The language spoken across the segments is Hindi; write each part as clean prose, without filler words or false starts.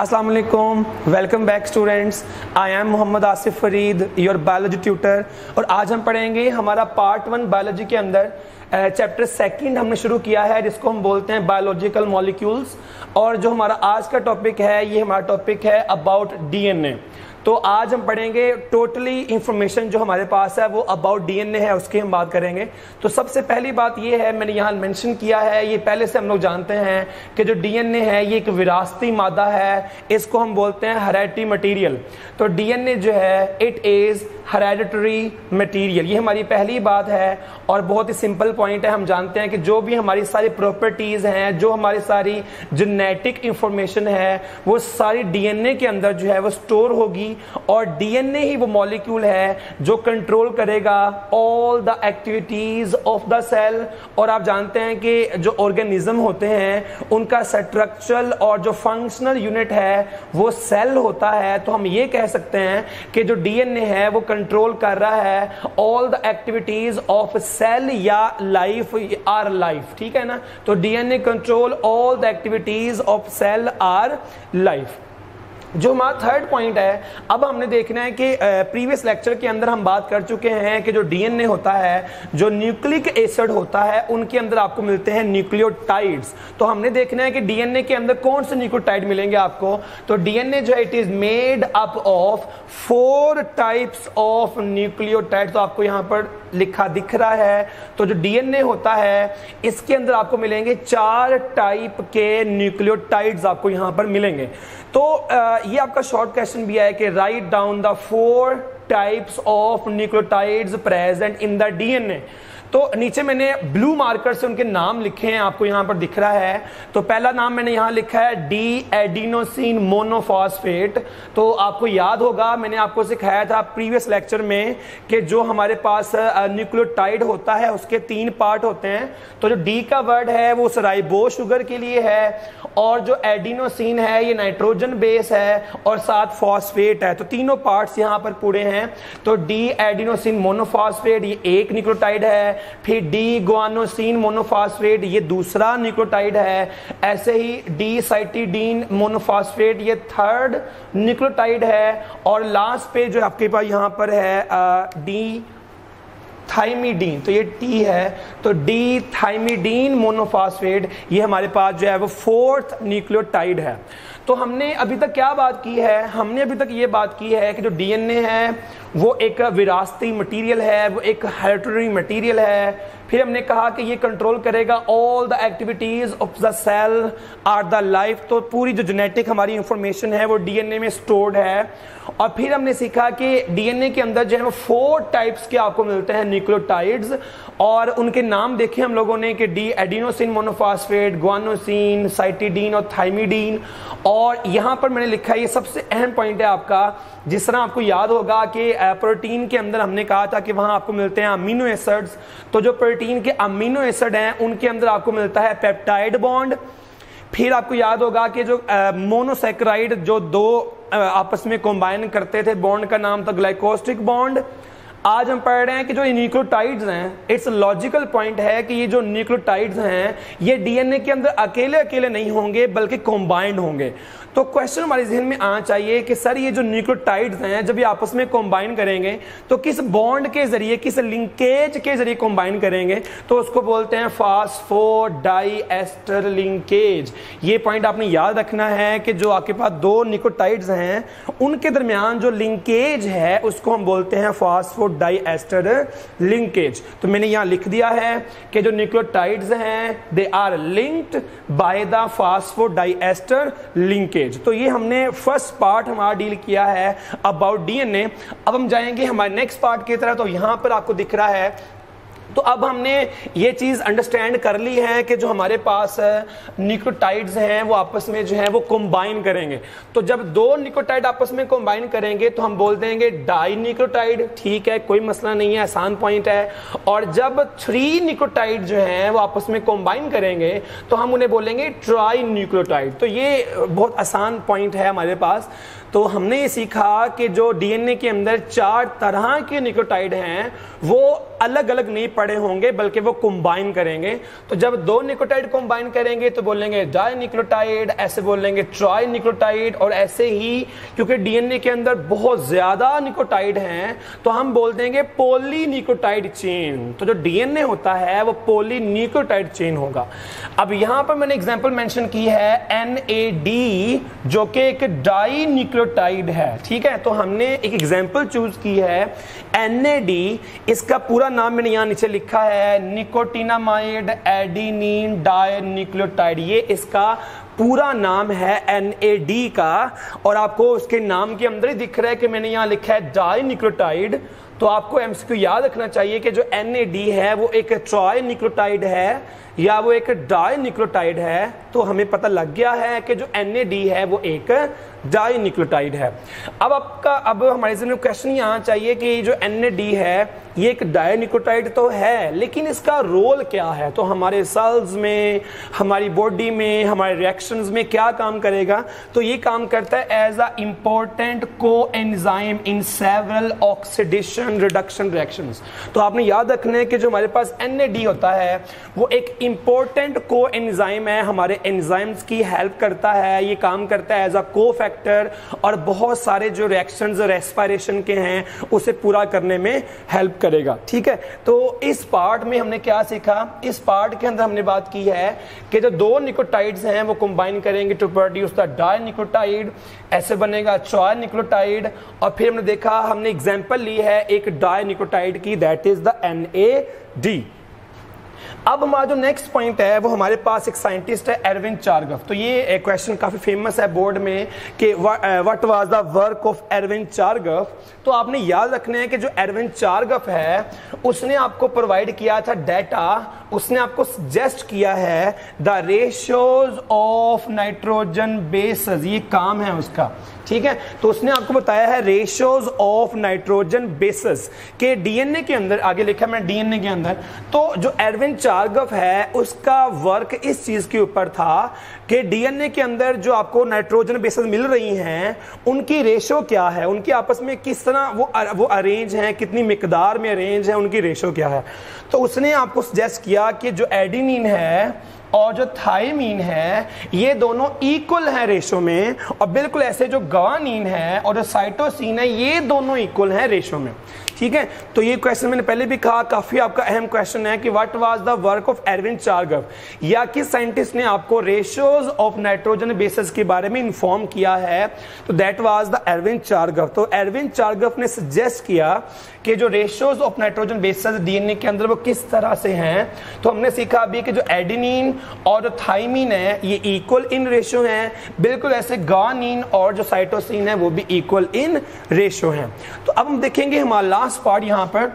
अस्सलाम वालेकुम, welcome back students. I am Mohammad Asif Farid, your biology tutor. और आज हम पढ़ेंगे हमारा पार्ट 1 बायोलॉजी के अंदर चैप्टर सेकंड हमने शुरू किया है, जिसको हम बोलते हैं बायोलॉजिकल मॉलिक्यूल्स। और जो हमारा आज का टॉपिक है, ये हमारा टॉपिक है अबाउट डीएनए। तो आज हम पढ़ेंगे टोटली इंफॉर्मेशन जो हमारे पास है वो अबाउट डीएनए है, उसकी हम बात करेंगे। तो सबसे पहली बात ये है, मैंने यहाँ मेंशन किया है, ये पहले से हम लोग जानते हैं कि जो डीएनए है ये एक विरासती मादा है, इसको हम बोलते हैं हेरेडिटरी मटेरियल। तो डीएनए जो है इट इज हेरेडिटरी मटेरियल, ये हमारी पहली बात है। और बहुत ही सिंपल पॉइंट है, हम जानते हैं कि जो भी हमारी सारी प्रॉपर्टीज हैं, जो हमारी सारी जेनेटिक इंफॉर्मेशन है, वो सारी डीएनए के अंदर जो है वो स्टोर होगी। और डीएनए ही वो मॉलिक्यूल है जो कंट्रोल करेगा all the activities of the cell. और आप जानते हैं कि जो ऑर्गेनिज्म होते हैं उनका स्ट्रक्चरल और जो फंक्शनल यूनिट है वो सेल होता है। तो हम ये कह सकते हैं कि जो डीएनए है वो कंट्रोल कर रहा है all the activities of cell या लाइफ आर लाइफ, ठीक है ना। तो DNA control all the activities of cell or life. जो हमारा थर्ड पॉइंट है, अब हमने देखना है कि प्रीवियस लेक्चर के अंदर हम बात कर चुके हैं कि जो डीएनए होता है, जो न्यूक्लिक एसिड होता है, उनके अंदर आपको मिलते हैं न्यूक्लियोटाइड्स। तो हमने देखना है कि डीएनए के अंदर कौन से न्यूक्लियोटाइड मिलेंगे आपको। तो डीएनए जो है it is made up of 4 types of nucleotide. तो आपको यहां पर लिखा दिख रहा है। तो जो डीएनए होता है इसके अंदर आपको मिलेंगे 4 टाइप के न्यूक्लियोटाइड्स आपको यहां पर मिलेंगे। तो ये आपका शॉर्ट क्वेश्चन भी है कि write down the 4 types of nucleotides present in the DNA. तो नीचे मैंने ब्लू मार्कर से उनके नाम लिखे हैं, आपको यहां पर दिख रहा है। तो पहला नाम मैंने यहां लिखा है डी एडिनोसिन मोनोफॉस्फेट। तो आपको याद होगा, मैंने आपको सिखाया था प्रीवियस लेक्चर में कि जो हमारे पास न्यूक्लियोटाइड होता है उसके 3 पार्ट होते हैं। तो जो डी का वर्ड है वो राइबोस शुगर के लिए है, और जो एडिनोसिन है ये नाइट्रोजन बेस है, और साथ फॉस्फेट है। तो तीनों पार्ट्स यहां पर पूरे हैं। तो डी एडिनोसिन मोनोफॉस्फेट ये एक न्यूक्लियोटाइड है, फिर डी गुआनोसिन मोनोफॉस्फेट ये दूसरा न्यूक्लियोटाइड है, ऐसे ही डी साइटिडीन मोनोफॉस्फेट ये थर्ड न्यूक्लियोटाइड है, और लास्ट पे जो आपके पास यहां पर है डी थाइमिडीन, तो ये टी है। तो डी थाइमिडीन मोनोफॉस्फेट ये हमारे पास जो है वो 4th न्यूक्लियोटाइड है। तो हमने अभी तक क्या बात की है, हमने अभी तक ये बात की है कि जो डीएनए है वो एक विरासती मटेरियल है, वो एक हेरिडिटरी मटेरियल है। फिर हमने कहा कि ये कंट्रोल करेगा all the activities of the cell or the life. तो पूरी जो जेनेटिक हमारी इंफॉर्मेशन है वो डीएनए में स्टोर्ड है। और फिर हमने सीखा कि डीएनए के अंदर जो है वो 4 टाइप्स के आपको मिलते हैं न्यूक्लियोटाइड्स, और उनके नाम देखे हम लोगों ने कि D adenosine monophosphate, guanosine, cytidine और थाइमिडीन। और यहां पर मैंने लिखा है, ये सबसे अहम पॉइंट है आपका। जिस तरह आपको याद होगा कि प्रोटीन के अंदर हमने कहा था कि वहां आपको मिलते हैं अमीनो एसिड्स। तो जो प्रोटीन के अमीनो एसिड हैं उनके अंदर आपको मिलता है पेप्टाइड बॉन्ड। फिर आपको याद होगा कि जो मोनोसैकेराइड जो 2 आपस में कंबाइन करते थे, बॉन्ड का नाम था ग्लाइकोस्टिक बॉन्ड। आज हम पढ़ रहे हैं कि जो न्यूक्लियोटाइड्स हैं, इट्स लॉजिकल पॉइंट है कि ये जो न्यूक्लियोटाइड्स हैं ये डीएनए के अंदर अकेले अकेले नहीं होंगे बल्कि कंबाइंड होंगे। तो क्वेश्चन हमारे जहन में आना चाहिए कि सर ये जो न्यूक्लियोटाइड्स हैं जब ये आपस में कंबाइन करेंगे तो किस बॉन्ड के जरिए, किस लिंकेज के जरिए कंबाइन करेंगे। तो उसको बोलते हैं फास्फोडाइएस्टर लिंकेज। ये पॉइंट आपने याद रखना है कि जो आपके पास 2 न्यूक्लियोटाइड्स हैं उनके दरमियान जो लिंकेज है उसको हम बोलते हैं फास्फोडाइएस्टर लिंकेज। तो मैंने यहां लिख दिया है कि जो न्यूक्लियोटाइड्स हैं they are linked by the phosphodiester linkage. तो ये हमने फर्स्ट पार्ट हमारा डील किया है अबाउट डीएनए। अब हम जाएंगे हमारे नेक्स्ट पार्ट की तरह। तो यहां पर आपको दिख रहा है, तो अब हमने ये चीज अंडरस्टैंड कर ली है कि जो हमारे पास न्यूक्लियोटाइड्स हैं वो आपस में जो है वो कंबाइन करेंगे। तो जब 2 न्यूक्लियोटाइड आपस में कंबाइन करेंगे तो हम बोल देंगे डाई न्यूक्लियोटाइड, ठीक है, कोई मसला नहीं है, आसान पॉइंट है। और जब 3 न्यूक्लियोटाइड जो हैं वो आपस में कंबाइन करेंगे तो हम उन्हें बोलेंगे ट्राई न्यूक्लियोटाइड। तो ये बहुत आसान पॉइंट है हमारे पास। तो हमने ये सीखा कि जो डीएनए के अंदर 4 तरह के न्यूक्लियोटाइड हैं वो अलग अलग नहीं पढ़े होंगे बल्कि वो कंबाइन करेंगे। तो जब दो न्यूक्लियोटाइड कंबाइन करेंगे तो बोलेंगे डाई न्यूक्लियोटाइड, ऐसे बोलेंगे ट्राई न्यूक्लियोटाइड, और ऐसे ही क्योंकि डीएनए के अंदर बहुत ज्यादा न्यूक्लियोटाइड हैं तो हम बोल देंगे पॉली न्यूक्लियोटाइड चेन। तो जो डीएनए होता है वो पॉली न्यूक्लियोटाइड चेन होगा। अब यहां पर मैंने एग्जांपल मेंशन की है एनएडी, जो कि एक डाई न्यूक्लियोटाइड है, ठीक है। तो हमने एक एग्जांपल चूज की है एनएडी, इसका पूरा नाम मैंने यहां नीचे लिखा है निकोटिनामाइड एडेनिन डाई न्यूक्लियोटाइड, ये इसका पूरा नाम है एनएडी का। और आपको उसके नाम के अंदर ही दिख रहा है कि मैंने यहां लिखा है डाई न्यूक्लियोटाइड। तो आपको एमसीक्यू याद रखना चाहिए कि जो एनएडी है वो एक ट्राई न्यूक्लियोटाइड है या वो एक डाई न्यूक्लियोटाइड है। तो हमें पता लग गया है कि जो एनएडी है वो एक डाई न्यूक्लियोटाइड है। अब हमारे जहन में क्वेश्चन यहाँ चाहिए कि जो एनएडी है ये एक डाई न्यूक्लियोटाइड तो है, लेकिन इसका रोल क्या है? तो हमारे सेल्स में, हमारी बॉडी में, हमारे रिएक्शंस में क्या काम करेगा? तो ये काम करता है as a important coenzyme in several oxidation reduction reactions. तो आपने याद रखना है कि जो हमारे पास एनएडी होता है वो एक इंपॉर्टेंट कोएंजाइम है, हमारे एंजाइम्स की हेल्प करता है, ये काम करता है एज अ कोफैक्टर और बहुत सारे जो रिएक्शंस रेस्पिरेशन के हैं उसे पूरा करने में हेल्प करेगा, ठीक है। तो इस पार्ट में हमने क्या सीखा? इस पार्ट के अंदर हमने बात की है कि जो दो न्यूक्लियोटाइड्स हैं वो कंबाइन करेंगे to produce the dinucleotide, ऐसे बनेगा ट्राई न्यूक्लियोटाइड। और फिर हमने देखा, हमने एग्जांपल ली है एक डाई न्यूक्लियोटाइड की, दैट इज द NAD। अब हमारा जो नेक्स्ट पॉइंट है वो हमारे पास एक साइंटिस्ट है एरविन चार्गफ। तो ये क्वेश्चन काफी फेमस है बोर्ड में कि what was the work of Erwin Chargaff. तो आपने याद रखना है कि जो एरविन चार्गफ है उसने आपको प्रोवाइड किया था डाटा, उसने आपको सजेस्ट किया है the ratios of nitrogen bases, ये काम है उसका, ठीक है। तो उसने आपको बताया है रेशियोज ऑफ नाइट्रोजन बेसेस के डीएनए के अंदर, आगे लिखा है मैं डीएनए के अंदर। तो जो एरविन चार्गफ है उसका वर्क इस चीज के ऊपर था कि डीएनए के अंदर जो आपको नाइट्रोजन बेसेस मिल रही हैं उनकी रेशियो क्या है, उनकी आपस में किस तरह वो अरेंज हैं, कितनी मिकदार में अरेंज है, उनकी रेशियो क्या है। तो उसने आपको सजेस्ट किया कि जो एडेनिन है और जो थायमीन है ये दोनों इक्वल है रेशो में, और बिल्कुल ऐसे जो ग्वानिन है और जो साइटोसिन है ये दोनों इक्वल है रेशो में, ठीक है। तो ये क्वेश्चन मैंने पहले भी कहा काफी आपका अहम क्वेश्चन है कि what was the work of Erwin Chargaff, या किस साइंटिस्ट ने आपको रेशियोज ऑफ नाइट्रोजन बेसेस के बारे में इंफॉर्म किया है? तो that was the Irwin Chargaff. तो एरविन चार्गफ ने सजेस्ट किया कि जो ratios of nitrogen bases DNA के अंदर वो किस तरह से हैं। तो हमने सीखा अभी कि जो एडेनिन और जो थायमीन है ये इक्वल इन रेशियो हैं, बिल्कुल ऐसे ग्वानिन और जो साइटोसिन है वो भी इक्वल इन रेशियो हैं। तो अब हम देखेंगे हमारा लास्ट पार्ट यहाँ पर।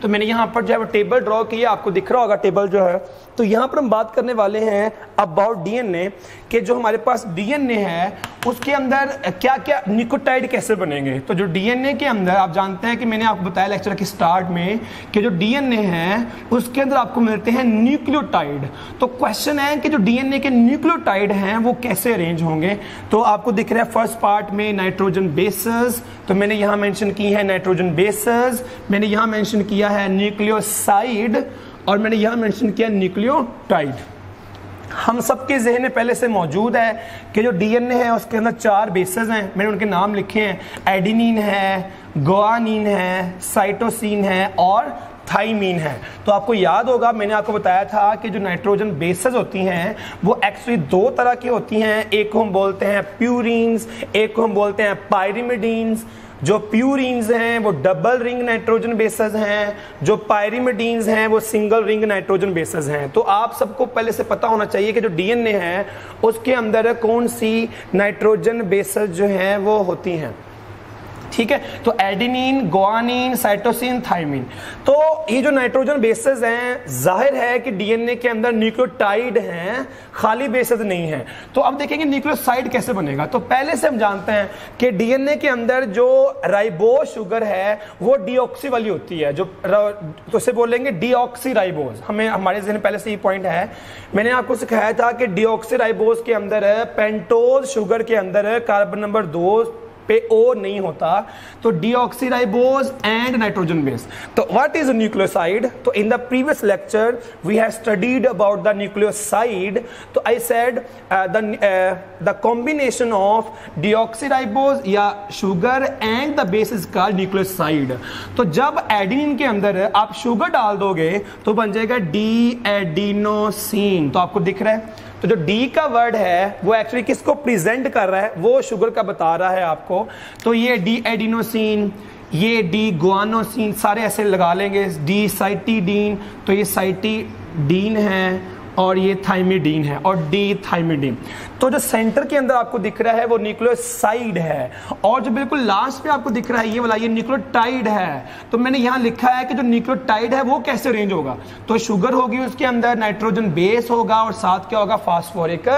तो मैंने यहाँ पर जो है वो टेबल ड्रॉ किया, आपको दिख रहा होगा टेबल जो है। तो यहाँ पर हम बात करने वाले हैं अबाउट डीएनए कि जो हमारे पास डीएनए है उसके अंदर क्या क्या न्यूक्लियोटाइड कैसे बनेंगे। तो जो डीएनए के अंदर आप जानते हैं कि मैंने आपको बताया लेक्चर के स्टार्ट में कि जो डीएनए है उसके अंदर आपको मिलते हैं न्यूक्लियोटाइड। तो क्वेश्चन है कि जो डीएनए के न्यूक्लियोटाइड हैं वो कैसे अरेंज होंगे। तो आपको दिख रहा है फर्स्ट पार्ट में नाइट्रोजन बेसेस, तो मैंने यहाँ मेंशन की है नाइट्रोजन बेसेस, मैंने यहाँ मेंशन किया है न्यूक्लियोसाइड, और मैंने यहां मेंशन किया न्यूक्लियोटाइड। हम सबके ज़हन में पहले से मौजूद है कि जो डीएनए है उसके अंदर 4 बेसेस हैं, मैंने उनके नाम लिखे हैं, एडेनिन है, ग्वानिन है, साइटोसिन है और थायमीन है। तो आपको याद होगा मैंने आपको बताया था कि जो नाइट्रोजन बेसेस होती हैं वो एक्चुअली 2 तरह की होती हैं, एक को हम बोलते हैं प्यूरिन्स, एक को हम बोलते हैं पायरिमिडीन्स। जो प्यूरिन्स हैं वो डबल रिंग नाइट्रोजन बेसेस हैं, जो पायरिमिडीन्स हैं वो सिंगल रिंग नाइट्रोजन बेसेस हैं। तो आप सबको पहले से पता होना चाहिए कि जो डीएनए है उसके अंदर कौन सी नाइट्रोजन बेसेस जो हैं वो होती हैं, ठीक है। तो एडेनिन, ग्वानिन, साइटोसिन, थायमीन। तो ये जो नाइट्रोजन बेसेस हैं जाहिर है कि डीएनए के अंदर न्यूक्लियोटाइड हैं, खाली बेसेस नहीं है। तो अब देखेंगे न्यूक्लियोसाइड कैसे बनेगा। तो पहले से हम जानते हैं कि डीएनए के अंदर जो राइबोज शुगर है वो डीऑक्सी वाली होती है, जो तो उसे बोलेंगे डीऑक्सी राइबोज। हमें हमारे ज़हन पहले से ये पॉइंट है, मैंने आपको सिखाया था कि डीऑक्सी राइबोज के अंदर है पेंटोज शुगर के अंदर है कार्बन नंबर 2 पे O नहीं होता, तो डीऑक्सीराइबोज एंड नाइट्रोजन बेस। तो व्हाट इज न्यूक्लियोसाइड? तो in the previous lecture we have studied about the nucleoside. तो I said the combination of deoxyribose या sugar and the base is called nucleoside. तो जब एडेनिन के अंदर आप शुगर डाल दोगे तो बन जाएगा डी एडिनोसिन। तो आपको दिख रहा है, तो जो डी का वर्ड है वो एक्चुअली किसको प्रेजेंट कर रहा है, वो शुगर का बता रहा है आपको। तो ये डी एडिनोसिन, ये डी गुआनोसिन, सारे ऐसे लगा लेंगे। डी साइटिडीन, तो ये साइटिडीन है और ये थाइमिडीन है, और डी थाइमिडीन। तो जो सेंटर के अंदर आपको दिख रहा है वो न्यूक्लियोसाइड है, और जो बिल्कुल लास्ट में आपको दिख रहा है ये वाला, ये न्यूक्लियोटाइड है। तो मैंने यहां लिखा है कि जो न्यूक्लियोटाइड है वो कैसे अरेंज होगा। तो शुगर होगी, उसके अंदर नाइट्रोजन बेस होगा और साथ क्या होगा, फास्फोरिक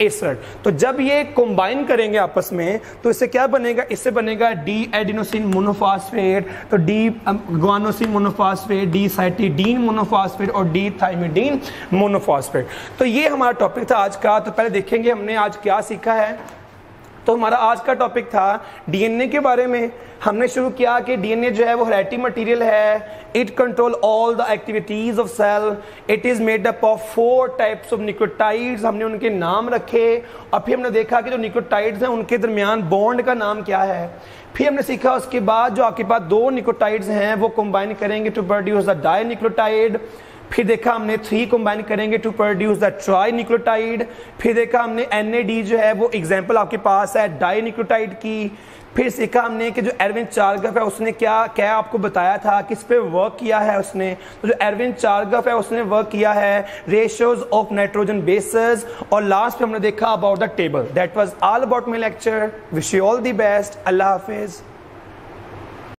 एसिड। तो जब ये कंबाइन करेंगे आपस में तो इससे क्या बनेगा, इससे बनेगा डी एडिनोसिन मोनोफॉस्फेट, तो D guanosine monophosphate, D cytidine monophosphate और डी थाइमिडीन मोनोफॉस्फेट। तो ये हमारा टॉपिक था आज का। तो पहले देखेंगे हमने आज क्या सीखा है। तो हमारा आज का टॉपिक था डीएनए के बारे में। हमने शुरू किया कि डीएनए जो है वो हेरेडिटरी मटेरियल है, it control all the activities of cell, it is made up of 4 types of nucleotides. हमने उनके नाम रखे और फिर हमने देखा कि जो न्यूक्लियोटाइड्स हैं उनके दरमियान बॉन्ड का नाम क्या है। फिर हमने सीखा उसके बाद जो आपके पास 2 न्यूक्लियोटाइड्स हैं वो कंबाइन करेंगे to produce the dinucleotide. फिर देखा हमने 3 कंबाइन करेंगे to produce the trinucleotide. फिर देखा हमने NAD जो है वो एग्जांपल आपके पास है डाई न्यूक्लियोटाइड की। फिर सीखा हमने कि जो एरविन चार्गफ है उसने क्या आपको बताया था, किस पे वर्क किया है उसने। तो जो एरविन चार्गफ है उसने वर्क किया है रेशियोज ऑफ नाइट्रोजन बेसेस। और लास्ट में हमने देखा about the table. That was all about my lecture. Wish you all the best. Allah Hafiz.